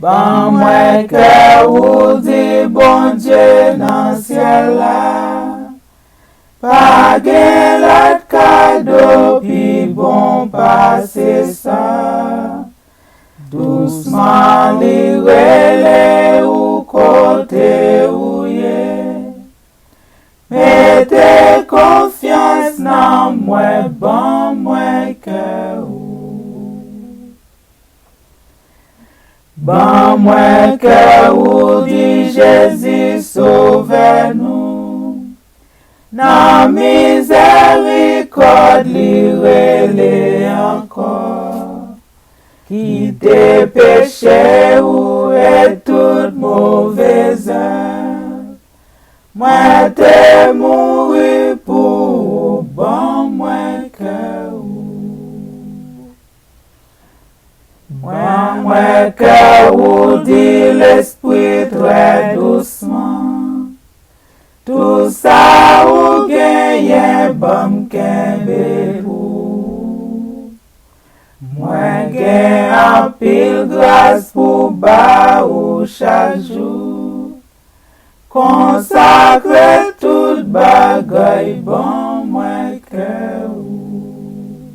Ban mwen kè ou di bon Dje nan ciel la. Pa gen lot kado pi bon pase sa. Douceman li rele ou kote ou ye. Mette konfians nan mwen, ban mwen kè ou. Ban mwen kè ou di Jésus sauve nou. Nan mizerikod li rele ankor. Kite peche ou et tout mauvais œuvre. Mwen te mouri pou ou, ban mwen kè ou. Mwen kè ou di l'esprit très doucement. Tout sa ou genyen bam kenbe pou. Mwen gen an pil grâce pou ba ou chak jou. Consacre tout bagay, ban mwen kè ou.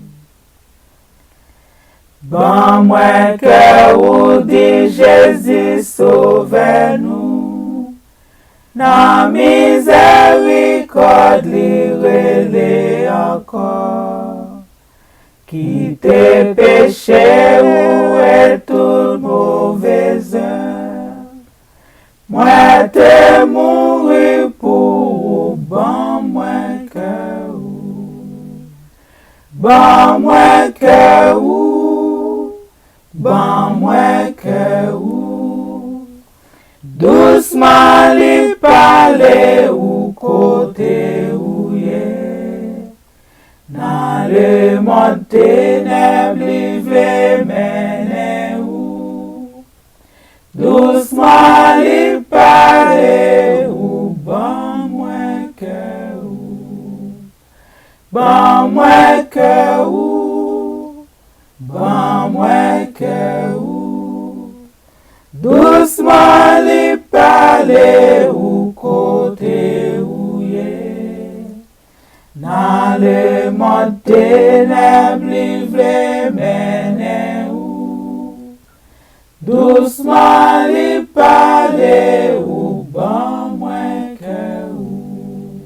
Ban mwen kè ou di Jésus sauve nou. Nan mizerikod li rele ankor. Kite peche ou et tout mauvais œuvre. Mwen te mouri pou ou, ban mwen kè ou. Ban mwen kè ou, ban mwen kè ou. Douceman li pale ou kote ou ye. Nan le monde ténèbres li vle mene ou. Douceman li pale ou, ban mwen kè ou. Ban mwen kè ou, ban mwen kè ou. Douceman li pale ou kote ou ye. Nan le monde ténèbres li vle mene ou. Douceman li pale ou, ban mwen kè ou.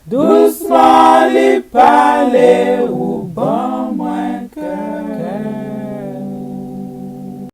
Douceman li pale ou.